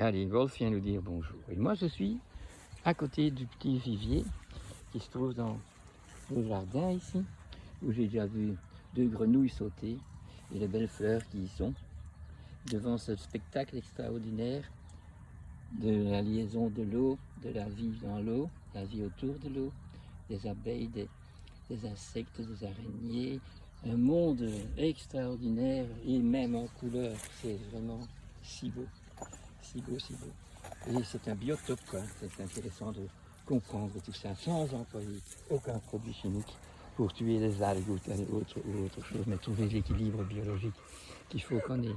Allez, Wolf vient nous dire bonjour. Et moi, je suis à côté du petit vivier qui se trouve dans le jardin ici, où j'ai déjà vu 2 grenouilles sauter et les belles fleurs qui y sont, devant ce spectacle extraordinaire de la liaison de l'eau, de la vie dans l'eau, la vie autour de l'eau, des abeilles, des insectes, des araignées, un monde extraordinaire et même en couleur, c'est vraiment si beau, si beau, si beau. Et c'est un biotope, quoi. C'est intéressant de comprendre tout ça sans employer aucun produit chimique pour tuer les algues ou autre chose, mais trouver l'équilibre biologique qu'il faut qu'on ait.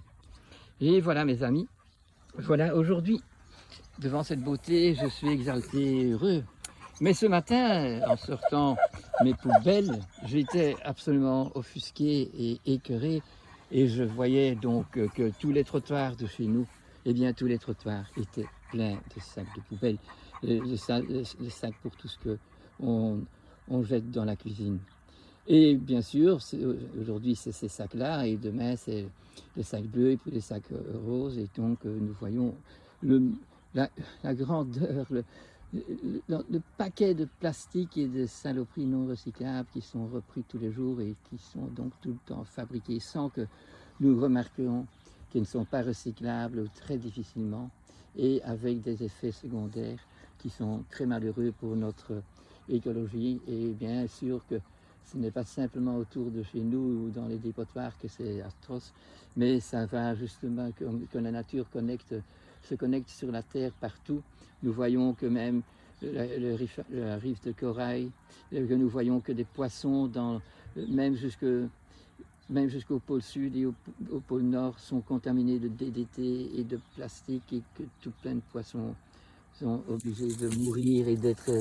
Et voilà mes amis, voilà aujourd'hui, devant cette beauté, je suis exalté, heureux. Mais ce matin, en sortant mes poubelles, j'étais absolument offusqué et écœuré et je voyais donc que tous les trottoirs de chez nous, eh bien tous les trottoirs étaient pleins de sacs de poubelles, les sacs pour tout ce qu'on jette dans la cuisine. Et bien sûr, aujourd'hui c'est ces sacs-là et demain c'est les sacs bleus et puis les sacs roses et donc nous voyons la grandeur, le paquet de plastique et de saloperies non recyclables qui sont repris tous les jours et qui sont donc tout le temps fabriqués sans que nous remarquions qu'ils ne sont pas recyclables ou très difficilement et avec des effets secondaires qui sont très malheureux pour notre écologie. Et bien sûr que ce n'est pas simplement autour de chez nous ou dans les dépotoirs que c'est atroce, mais ça va justement que la nature se connecte sur la terre partout. Nous voyons que même la rive de corail, que nous voyons que des poissons, même jusqu'au pôle sud et au pôle nord, sont contaminés de DDT et de plastique et que tout plein de poissons sont obligés de mourir et d'être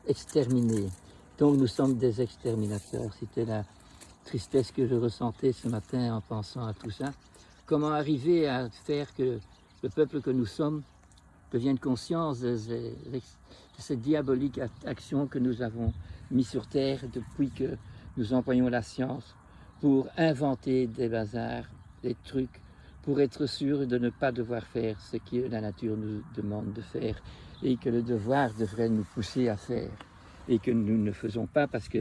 exterminés. Donc nous sommes des exterminateurs. C'était la tristesse que je ressentais ce matin en pensant à tout ça. Comment arriver à faire que le peuple que nous sommes devienne conscience de cette diabolique action que nous avons mis sur terre depuis que nous employons la science pour inventer des bazars, des trucs, pour être sûr de ne pas devoir faire ce que la nature nous demande de faire et que le devoir devrait nous pousser à faire et que nous ne faisons pas parce que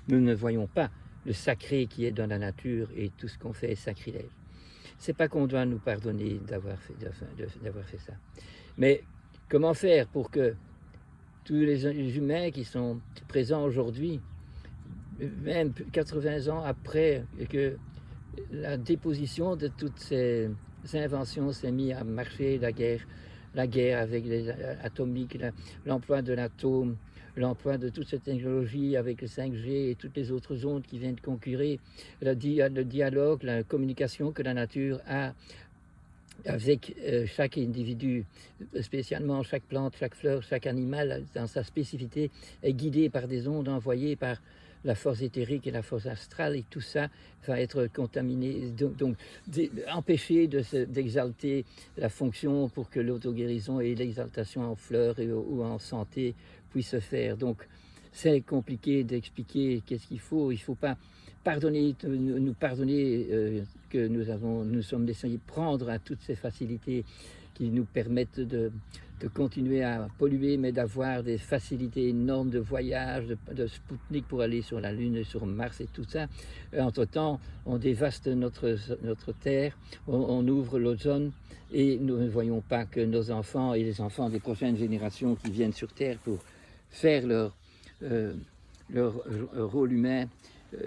nous ne voyons pas le sacré qui est dans la nature et tout ce qu'on fait est sacrilège. C'est pas qu'on doit nous pardonner d'avoir fait ça. Mais comment faire pour que tous les humains qui sont présents aujourd'hui, même 80 ans après que la déposition de toutes ces inventions s'est mise à marcher, la guerre avec les atomiques, l'emploi de l'atome, l'emploi de toute cette technologie avec le 5G et toutes les autres ondes qui viennent concurrer, le dialogue, la communication que la nature a avec chaque individu, spécialement chaque plante, chaque fleur, chaque animal, dans sa spécificité, est guidé par des ondes envoyées par la force éthérique et la force astrale, et tout ça va être contaminé, donc empêcher d'exalter la fonction pour que l'auto-guérison et l'exaltation en fleurs ou en santé puissent se faire. Donc c'est compliqué d'expliquer qu'est-ce qu'il faut. Il ne faut pas nous pardonner que nous sommes laissés prendre à toutes ces facilités qui nous permettent de continuer à polluer, mais d'avoir des facilités énormes de voyage, de Spoutnik pour aller sur la Lune, sur Mars et tout ça. Entre-temps, on dévaste notre Terre, on ouvre l'ozone et nous ne voyons pas que nos enfants et les enfants des prochaines générations qui viennent sur Terre pour faire leur rôle humain,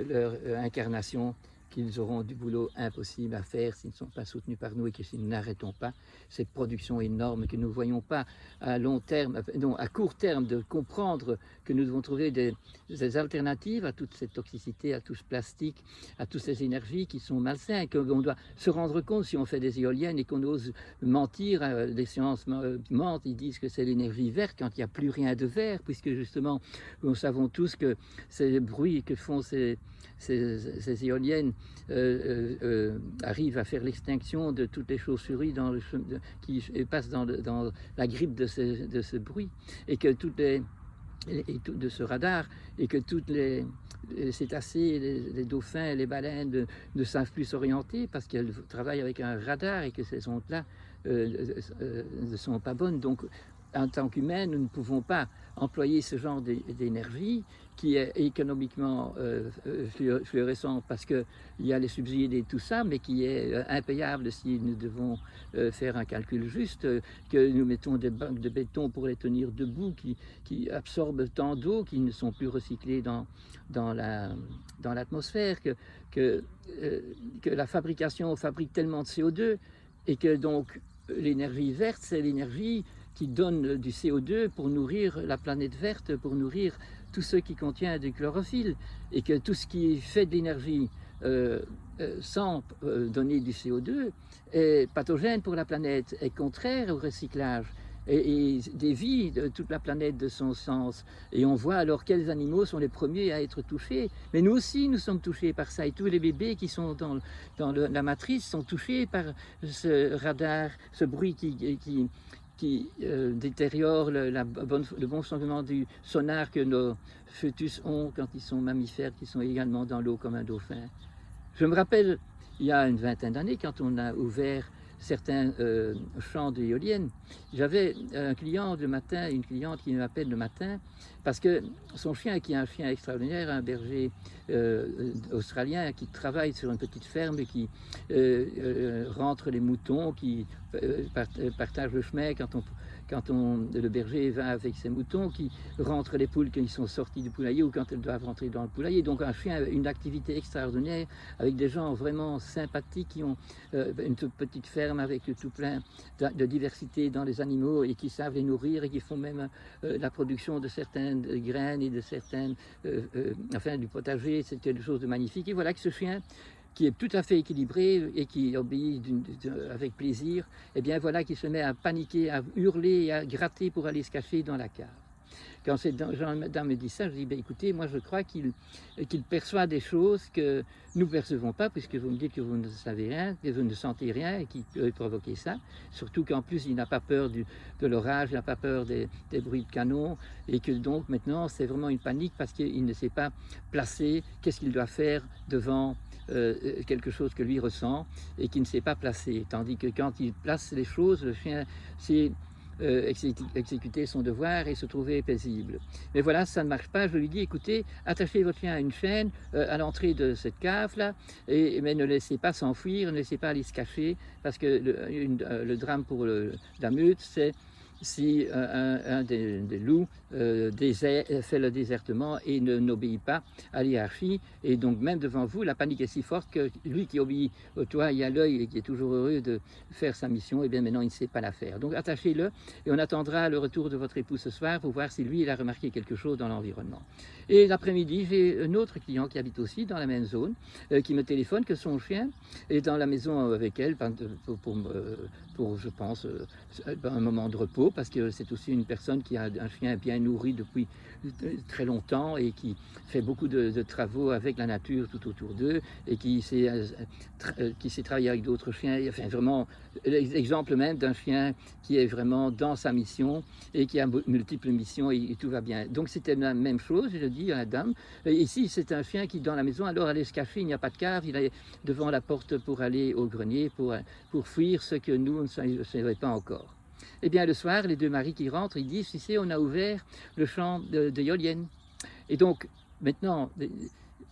leur incarnation, qu'ils auront du boulot impossible à faire s'ils ne sont pas soutenus par nous et que si nous n'arrêtons pas cette production énorme que nous ne voyons pas à long terme, non, à court terme, de comprendre que nous devons trouver des alternatives à toute cette toxicité, à tout ce plastique, à toutes ces énergies qui sont malsaines, qu'on doit se rendre compte si on fait des éoliennes et qu'on ose mentir, les sciences mentent, ils disent que c'est l'énergie verte quand il n'y a plus rien de vert, puisque justement nous savons tous que ces bruits que font ces éoliennes arrivent à faire l'extinction de toutes les chauves-souris qui passent dans la grippe de ce bruit, et que toutes de ce radar, et que toutes les cétacés, les dauphins, les baleines ne savent plus s'orienter parce qu'elles travaillent avec un radar et que ces ondes-là ne sont pas bonnes. Donc, en tant qu'humains, nous ne pouvons pas employer ce genre d'énergie qui est économiquement fluorescente parce qu'il y a les subsides et tout ça, mais qui est impayable si nous devons faire un calcul juste, que nous mettons des bancs de béton pour les tenir debout, qui absorbent tant d'eau, qui ne sont plus recyclés dans l'atmosphère, que la fabrication fabrique tellement de CO2 et que donc l'énergie verte, c'est l'énergie qui donne du CO2 pour nourrir la planète verte, pour nourrir tout ce qui contient du chlorophylle, et que tout ce qui fait de l'énergie sans donner du CO2 est pathogène pour la planète, est contraire au recyclage et dévie toute la planète de son sens. Et on voit alors quels animaux sont les premiers à être touchés. Mais nous aussi, nous sommes touchés par ça. Et tous les bébés qui sont dans la matrice sont touchés par ce radar, ce bruit qui détériore le bon fonctionnement du sonar que nos fœtus ont quand ils sont mammifères, qui sont également dans l'eau comme un dauphin. Je me rappelle, il y a une vingtaine d'années, quand on a ouvert certains champs d'éoliennes, j'avais un client le matin, une cliente qui m'appelle le matin, parce que son chien, qui est un chien extraordinaire, un berger australien qui travaille sur une petite ferme et qui rentre les moutons, qui partage le chemin quand le berger va avec ses moutons, qui rentre les poules quand ils sont sortis du poulailler ou quand elles doivent rentrer dans le poulailler. Donc un chien, une activité extraordinaire avec des gens vraiment sympathiques qui ont une toute petite ferme avec tout plein de diversité dans les animaux et qui savent les nourrir et qui font même la production de certaines graines et de certaines, enfin du potager. C'est quelque chose de magnifique. Et voilà que ce chien, qui est tout à fait équilibré et qui obéit avec plaisir, et bien voilà qu'il se met à paniquer, à hurler et à gratter pour aller se cacher dans la cave. Quand cette dame me dit ça, je dis, ben, écoutez, moi je crois qu'il perçoit des choses que nous ne percevons pas, puisque vous me dites que vous ne savez rien, que vous ne sentez rien et qui peut provoquer ça. Surtout qu'en plus, il n'a pas peur de l'orage, il n'a pas peur des bruits de canon, et que donc maintenant, c'est vraiment une panique parce qu'il ne sait pas placer qu'est-ce qu'il doit faire devant quelque chose que lui ressent et qui ne s'est pas placé. Tandis que quand il place les choses, le chien sait exécuter son devoir et se trouver paisible. Mais voilà, ça ne marche pas. Je lui dis, écoutez, attachez votre chien à une chaîne à l'entrée de cette cave-là, mais ne laissez pas s'enfuir, ne laissez pas aller se cacher, parce que le drame pour la meute, c'est si un des loups fait le désertement et n'obéit pas à l'hiérarchie, et donc même devant vous, la panique est si forte que lui qui obéit au toit et à l'œil et qui est toujours heureux de faire sa mission, et bien maintenant il ne sait pas la faire. Donc attachez-le et on attendra le retour de votre époux ce soir pour voir si lui il a remarqué quelque chose dans l'environnement. Et l'après-midi, j'ai un autre client qui habite aussi dans la même zone, qui me téléphone que son chien est dans la maison avec elle pour je pense, un moment de repos, parce que c'est aussi une personne qui a un chien bien nourri depuis très longtemps et qui fait beaucoup de travaux avec la nature tout autour d'eux et qui sait travailler avec d'autres chiens. Enfin, vraiment, l'exemple même d'un chien qui est vraiment dans sa mission et qui a multiples missions et tout va bien. Donc c'était la même chose, je dis à la dame. Ici, c'est un chien qui, dans la maison, alors allait se cacher, il n'y a pas de cave, il est devant la porte pour aller au grenier, pour fuir ce que nous ne savions pas encore. Eh bien, le soir, les deux maris qui rentrent, ils disent, tu sais, on a ouvert le champ d'éoliennes. Et donc, maintenant,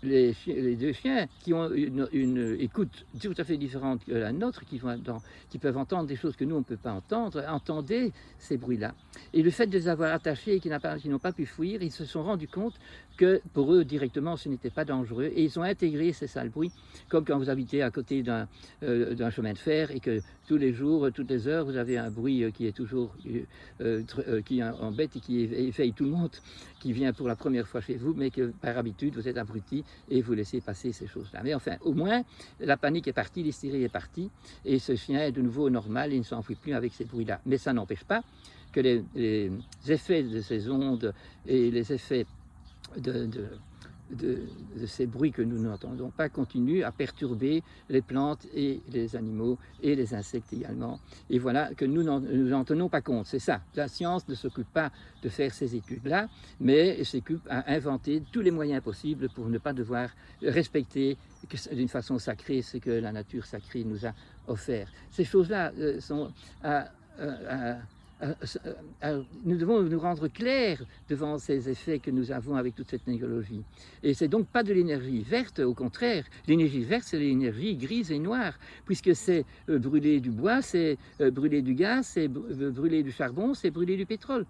les deux chiens qui ont une écoute tout à fait différente que la nôtre, qui peuvent entendre des choses que nous, on ne peut pas entendre, entendaient ces bruits-là. Et le fait de les avoir attachés et qu'ils n'ont pas pu fuir, ils se sont rendus compte que pour eux, directement, ce n'était pas dangereux. Et ils ont intégré ces sales bruits, comme quand vous habitez à côté d'un chemin de fer et que tous les jours, toutes les heures, vous avez un bruit qui est toujours qui embête et qui effraie tout le monde, qui vient pour la première fois chez vous, mais que par habitude, vous êtes abruti et vous laissez passer ces choses-là. Mais enfin, au moins, la panique est partie, l'hystérie est partie, et ce chien est de nouveau normal, il ne s'enfuit plus avec ces bruits-là. Mais ça n'empêche pas que les effets de ces ondes et les effets de ces bruits que nous n'entendons pas continuent à perturber les plantes et les animaux et les insectes également. Et voilà que nous n'en tenons pas compte. C'est ça. La science ne s'occupe pas de faire ces études-là, mais s'occupe à inventer tous les moyens possibles pour ne pas devoir respecter d'une façon sacrée ce que la nature sacrée nous a offert. Ces choses-là sont nous devons nous rendre clairs devant ces effets que nous avons avec toute cette technologie. Et c'est donc pas de l'énergie verte, au contraire. L'énergie verte, c'est l'énergie grise et noire, puisque c'est brûler du bois, c'est brûler du gaz, c'est brûler du charbon, c'est brûler du pétrole.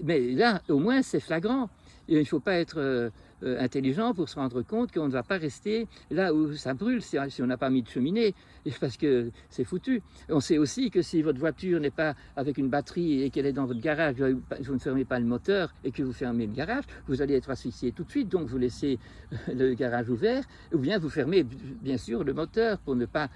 Mais là, au moins, c'est flagrant. Et il ne faut pas être intelligent pour se rendre compte qu'on ne va pas rester là où ça brûle si on n'a pas mis de cheminée, parce que c'est foutu. On sait aussi que si votre voiture n'est pas avec une batterie et qu'elle est dans votre garage, vous ne fermez pas le moteur et que vous fermez le garage, vous allez être asphyxié tout de suite, donc vous laissez le garage ouvert, ou bien vous fermez bien sûr le moteur pour ne pas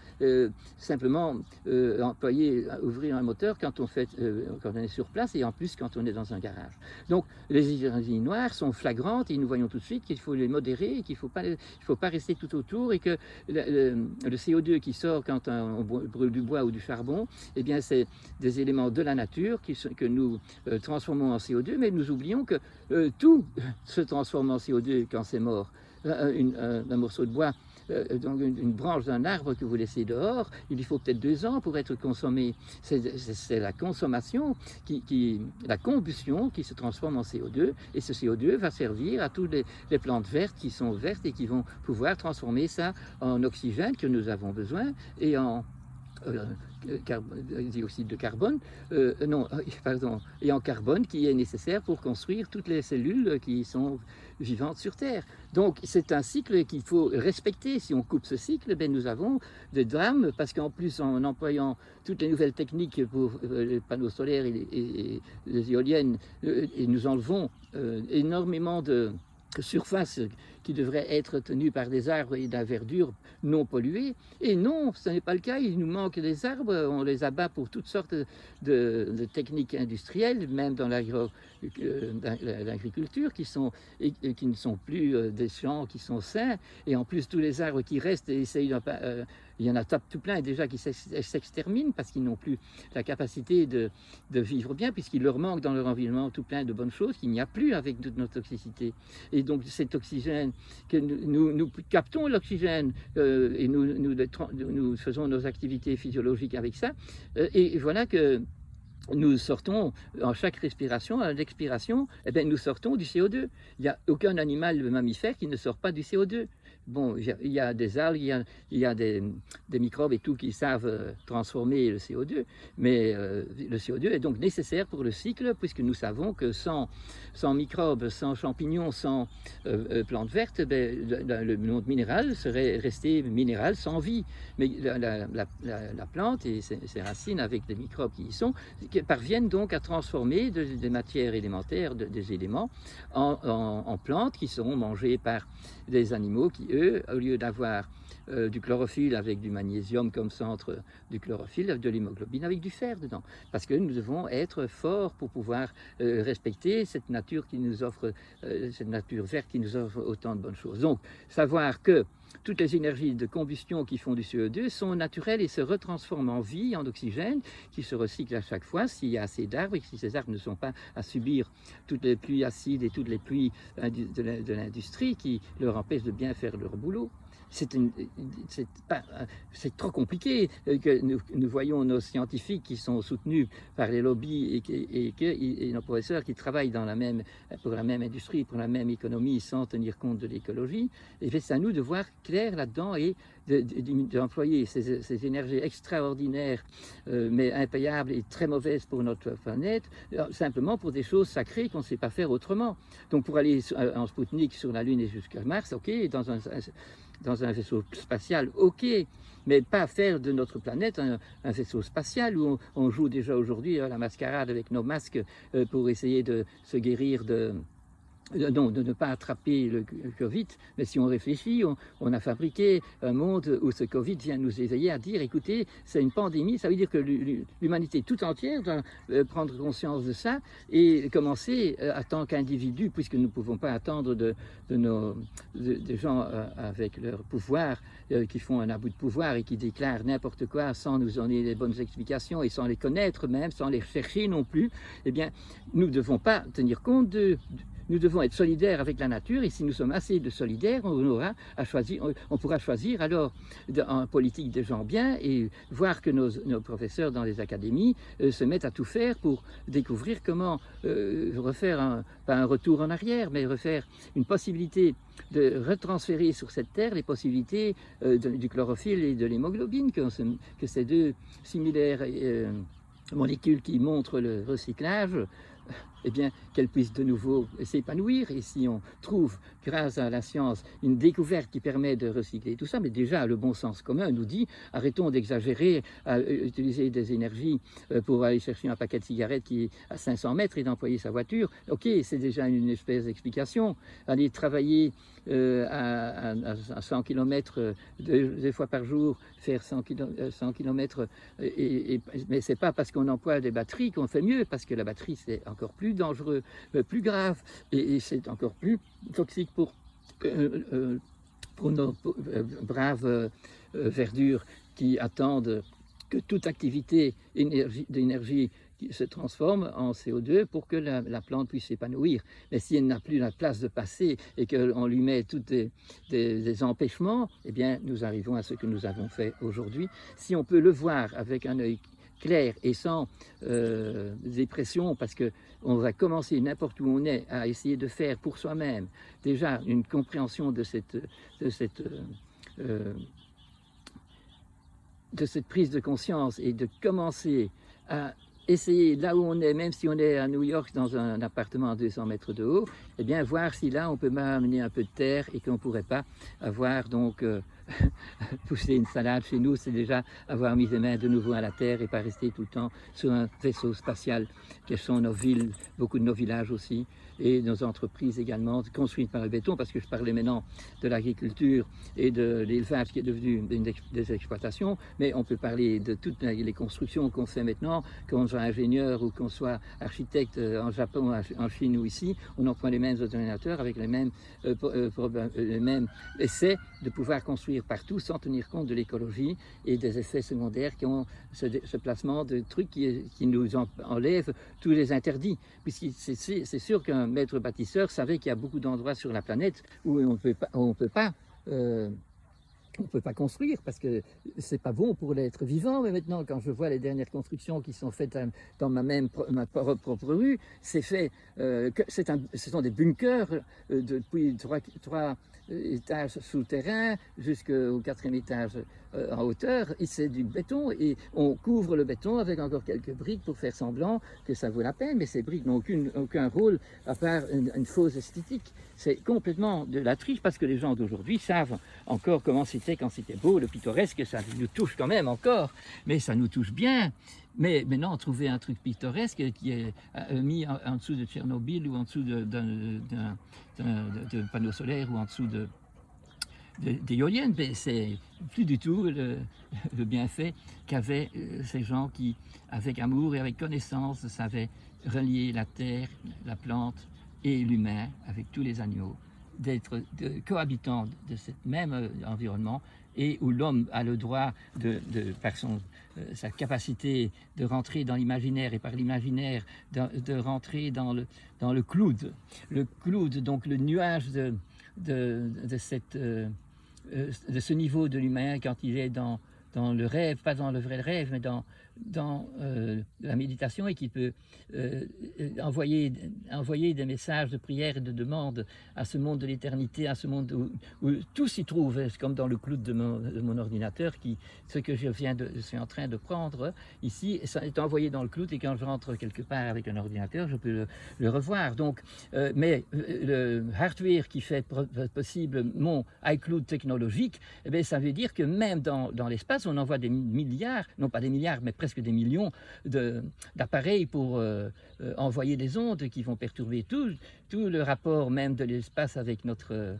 simplement ouvrir un moteur quand on est sur place et en plus quand on est dans un garage. Donc les énergies noires sont flagrantes et nous voyons tout de suite qu'il faut les modérer et qu'il ne faut pas rester tout autour, et que le CO2 qui sort quand on brûle du bois ou du charbon, eh bien c'est des éléments de la nature que nous transformons en CO2, mais nous oublions que tout se transforme en CO2 quand c'est mort. Un morceau de bois, donc une branche d'un arbre que vous laissez dehors, il faut peut-être 2 ans pour être consommé. C'est la consommation, la combustion qui se transforme en CO2, et ce CO2 va servir à toutes les plantes vertes qui sont vertes et qui vont pouvoir transformer ça en oxygène que nous avons besoin et en dioxyde de carbone, et en carbone qui est nécessaire pour construire toutes les cellules qui sont vivantes sur Terre. Donc c'est un cycle qu'il faut respecter. Si on coupe ce cycle, ben, nous avons des drames, parce qu'en plus en employant toutes les nouvelles techniques pour les panneaux solaires et les éoliennes, et nous enlevons énormément de surface qui devrait être tenue par des arbres et de la verdure non polluée. Et non, ce n'est pas le cas. Il nous manque des arbres, on les abat pour toutes sortes de techniques industrielles, même dans l'agriculture, qui ne sont plus des champs qui sont sains. Et en plus, tous les arbres qui restent, il y en a tout plein déjà qui s'exterminent parce qu'ils n'ont plus la capacité de vivre bien, puisqu'il leur manque dans leur environnement tout plein de bonnes choses qu'il n'y a plus avec toute notre toxicité. Et donc cet oxygène, que nous captons l'oxygène et nous faisons nos activités physiologiques avec ça, et voilà que nous sortons, en chaque respiration, à l'expiration, eh bien, nous sortons du CO2. Il n'y a aucun animal mammifère qui ne sort pas du CO2. Bon, il y a des algues, il y a des microbes et tout qui savent transformer le CO2, mais le CO2 est donc nécessaire pour le cycle, puisque nous savons que sans microbes, sans champignons, sans plantes vertes, le monde minéral serait resté minéral sans vie. Mais la plante et ses racines, avec des microbes qui y sont, parviennent donc à transformer des matières élémentaires, des éléments, en plantes qui seront mangées par des animaux qui, eux, au lieu d'avoir du chlorophylle avec du magnésium comme centre du chlorophylle, de l'hémoglobine avec du fer dedans. Parce que nous devons être forts pour pouvoir respecter cette nature qui nous offre, cette nature verte qui nous offre autant de bonnes choses. Donc, savoir que toutes les énergies de combustion qui font du CO2 sont naturelles et se retransforment en vie, en oxygène, qui se recycle à chaque fois s'il y a assez d'arbres, et si ces arbres ne sont pas à subir toutes les pluies acides et toutes les pluies de l'industrie qui leur empêchent de bien faire leur boulot. C'est trop compliqué que nous voyons nos scientifiques qui sont soutenus par les lobbies et nos professeurs qui travaillent pour la même industrie, pour la même économie sans tenir compte de l'écologie. Et c'est à nous de voir clair là-dedans et d'employer ces énergies extraordinaires mais impayables et très mauvaises pour notre planète, simplement pour des choses sacrées qu'on ne sait pas faire autrement. Donc pour aller en Spoutnik sur la Lune et jusqu'à Mars, ok, dans un vaisseau spatial, ok, mais pas faire de notre planète un vaisseau spatial où on joue déjà aujourd'hui à la mascarade avec nos masques pour essayer de se guérir non, de ne pas attraper le Covid, mais si on réfléchit, on a fabriqué un monde où ce Covid vient nous éveiller à dire, écoutez, c'est une pandémie, ça veut dire que l'humanité tout entière doit prendre conscience de ça et commencer en tant qu'individu, puisque nous ne pouvons pas attendre des gens avec leur pouvoir, qui font un abus de pouvoir et qui déclarent n'importe quoi sans nous donner les bonnes explications et sans les connaître même, sans les chercher non plus. Eh bien, nous ne devons pas tenir compte nous devons être solidaires avec la nature, et si nous sommes assez de solidaires, on pourra choisir alors en politique des gens bien et voir que nos professeurs dans les académies se mettent à tout faire pour découvrir comment refaire, pas un retour en arrière, mais refaire une possibilité de retransférer sur cette terre les possibilités du chlorophylle et de l'hémoglobine, que ces deux similaires molécules qui montrent le recyclage, eh bien, qu'elles puissent de nouveau s'épanouir. Et si on trouve, grâce à la science, une découverte qui permet de recycler tout ça, mais déjà le bon sens commun nous dit, arrêtons d'exagérer à utiliser des énergies pour aller chercher un paquet de cigarettes qui est à 500 mètres et d'employer sa voiture. Ok, c'est déjà une espèce d'explication. Aller travailler à 100 km deux fois par jour, faire 100 km, mais c'est pas parce qu'on emploie des batteries qu'on fait mieux, parce que la batterie c'est encore plus dangereux, plus grave, et c'est encore plus toxique pour nos braves verdures qui attendent que toute activité d'énergie qui se transforme en CO2 pour que la plante puisse s'épanouir. Mais si elle n'a plus la place de passer et qu'on lui met tous des empêchements, eh bien, nous arrivons à ce que nous avons fait aujourd'hui. Si on peut le voir avec un œil clair et sans dépression, parce qu'on va commencer n'importe où on est à essayer de faire pour soi-même déjà une compréhension de cette prise de conscience et de commencer à essayer là où on est, même si on est à New York dans un appartement à 200 mètres de haut, eh bien voir si là on peut amener un peu de terre et qu'on ne pourrait pas avoir donc pousser une salade chez nous, c'est déjà avoir mis les mains de nouveau à la terre et pas rester tout le temps sur un vaisseau spatial, qui sont nos villes, beaucoup de nos villages aussi, et nos entreprises également, construites par le béton, parce que je parlais maintenant de l'agriculture et de l'élevage qui est devenu des exploitations, mais on peut parler de toutes les constructions qu'on fait maintenant, qu'on soit ingénieur ou qu'on soit architecte en Japon, en Chine ou ici, on emploie les mêmes ordinateurs avec les mêmes essais de pouvoir construire partout sans tenir compte de l'écologie et des effets secondaires qui ont ce placement de trucs qui nous enlèvent tous les interdits. Puisque c'est sûr qu'un maître bâtisseur savait qu'il y a beaucoup d'endroits sur la planète où on ne peut pas construire parce que c'est pas bon pour l'être vivant. Mais maintenant, quand je vois les dernières constructions qui sont faites dans ma propre rue, c'est fait, ce sont des bunkers depuis trois étages souterrains jusqu'au 4e étage en hauteur, et c'est du béton, et on couvre le béton avec encore quelques briques pour faire semblant que ça vaut la peine, mais ces briques n'ont aucun rôle à part une fausse esthétique. C'est complètement de la triche, parce que les gens d'aujourd'hui savent encore comment c'était quand c'était beau, le pittoresque, ça nous touche quand même encore, mais ça nous touche bien. Mais maintenant, trouver un truc pittoresque qui est mis en dessous de Tchernobyl ou en dessous d'un panneau solaire ou en dessous d'éoliennes, c'est plus du tout le bienfait qu'avaient ces gens qui, avec amour et avec connaissance, savaient relier la terre, la plante et l'humain avec tous les animaux, d'être cohabitants de ce même environnement, et où l'homme a le droit, par sa capacité de rentrer dans l'imaginaire, et par l'imaginaire de rentrer dans le cloud. Le cloud, donc le nuage de ce niveau de l'humain quand il est dans le rêve, pas dans le vrai rêve, mais dans la méditation, et qui peut envoyer des messages de prière et de demande à ce monde de l'éternité, à ce monde où tout s'y trouve, comme dans le cloud de mon ordinateur, ce que je suis en train de prendre ici, ça est envoyé dans le cloud, et quand je rentre quelque part avec un ordinateur, je peux le revoir. Donc, mais le hardware qui fait possible mon iCloud technologique, eh bien, ça veut dire que même dans l'espace, l'espace, on envoie des milliards, non pas des milliards, mais presque des millions d'appareils pour envoyer des ondes qui vont perturber tout le rapport même de l'espace avec notre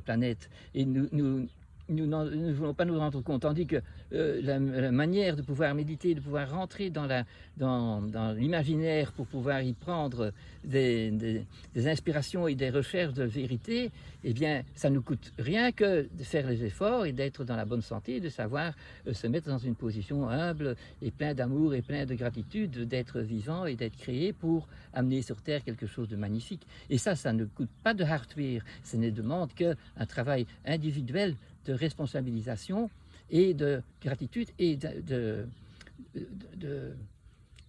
planète. Et nous ne voulons pas nous rendre compte, tandis que la manière de pouvoir méditer, de pouvoir rentrer dans l'imaginaire pour pouvoir y prendre des inspirations et des recherches de vérité, eh bien, ça ne nous coûte rien que de faire les efforts et d'être dans la bonne santé, de savoir se mettre dans une position humble et plein d'amour et plein de gratitude, d'être vivant et d'être créé pour amener sur Terre quelque chose de magnifique. Et ça ne coûte pas de hardware, ça ne demande qu'un travail individuel de responsabilisation et de gratitude et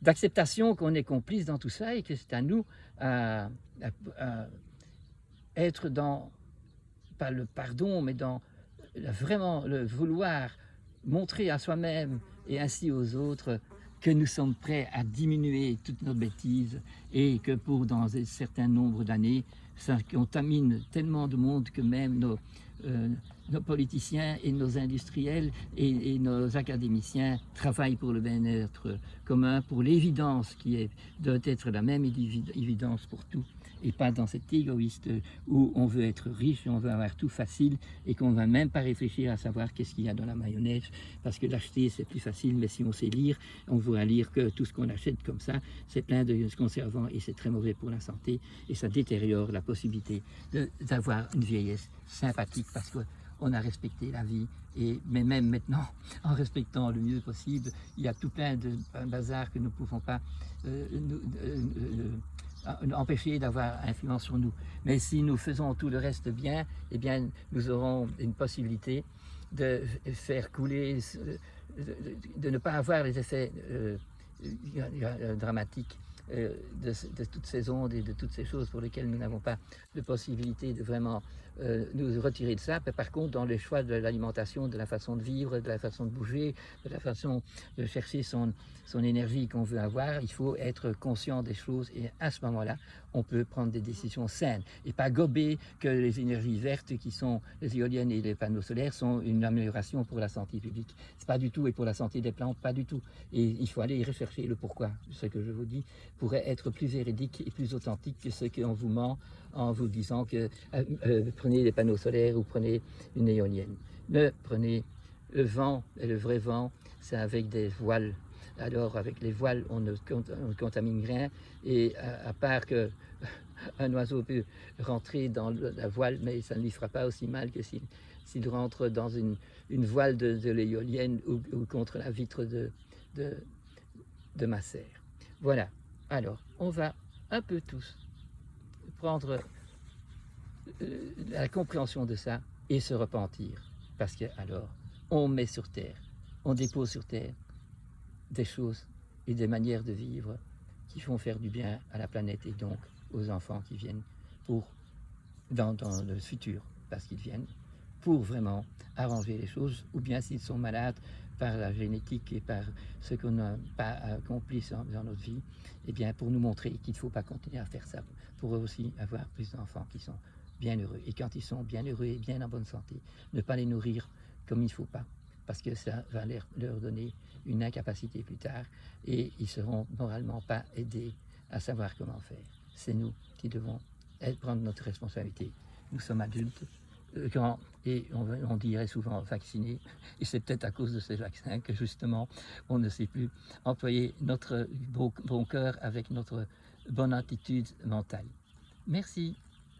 d'acceptation qu'on est complice dans tout ça et que c'est à nous à être dans, pas le pardon, mais dans vraiment le vouloir montrer à soi-même et ainsi aux autres que nous sommes prêts à diminuer toutes nos bêtises et que pour dans un certain nombre d'années, ça contamine tellement de monde que même nos politiciens et nos industriels et nos académiciens travaillent pour le bien-être commun, pour l'évidence qui doit être la même évidence pour tout, et pas dans cet égoïste où on veut être riche, on veut avoir tout facile et qu'on ne va même pas réfléchir à savoir qu'est-ce qu'il y a dans la mayonnaise, parce que l'acheter c'est plus facile, mais si on sait lire, on voit lire que tout ce qu'on achète comme ça, c'est plein de conservants et c'est très mauvais pour la santé et ça détériore la possibilité d'avoir une vieillesse sympathique parce qu'on a respecté la vie. Mais même maintenant, en respectant le mieux possible, il y a tout plein de bazar que nous ne pouvons pas empêcher d'avoir influence sur nous. Mais si nous faisons tout le reste bien, eh bien, nous aurons une possibilité de faire couler, de ne pas avoir les effets dramatiques de toutes ces ondes et de toutes ces choses pour lesquelles nous n'avons pas de possibilité de vraiment nous retirer de ça. Mais par contre, dans les choix de l'alimentation, de la façon de vivre, de la façon de bouger, de la façon de chercher son énergie qu'on veut avoir, il faut être conscient des choses et à ce moment-là, on peut prendre des décisions saines et pas gober que les énergies vertes qui sont les éoliennes et les panneaux solaires sont une amélioration pour la santé publique. C'est pas du tout, et pour la santé des plantes, pas du tout. Et il faut aller y rechercher le pourquoi. Ce que je vous dis pourrait être plus véridique et plus authentique que ce qu'on vous ment en vous disant que prenez des panneaux solaires ou prenez une éolienne. Mais prenez le vent, et le vrai vent, c'est avec des voiles. Alors avec les voiles, on ne contamine rien, et à part que un oiseau peut rentrer dans la voile, mais ça ne lui fera pas aussi mal que s'il rentre dans une voile de l'éolienne ou contre la vitre de ma serre. Voilà, alors on va un peu tous prendre la compréhension de ça et se repentir, parce que alors on met sur terre, on dépose sur terre des choses et des manières de vivre qui font faire du bien à la planète et donc aux enfants qui viennent dans le futur, parce qu'ils viennent pour vraiment arranger les choses, ou bien s'ils sont malades par la génétique et par ce qu'on n'a pas accompli dans notre vie, et bien pour nous montrer qu'il ne faut pas continuer à faire ça, pour eux aussi avoir plus d'enfants qui sont bien heureux. Et quand ils sont bien heureux et bien en bonne santé, ne pas les nourrir comme il ne faut pas, parce que ça va leur donner une incapacité plus tard et ils ne seront moralement pas aidés à savoir comment faire. C'est nous qui devons prendre notre responsabilité. Nous sommes adultes, grands, et on dirait souvent vaccinés, et c'est peut-être à cause de ces vaccins que justement on ne sait plus employer notre bon cœur avec notre bonne attitude mentale. Merci.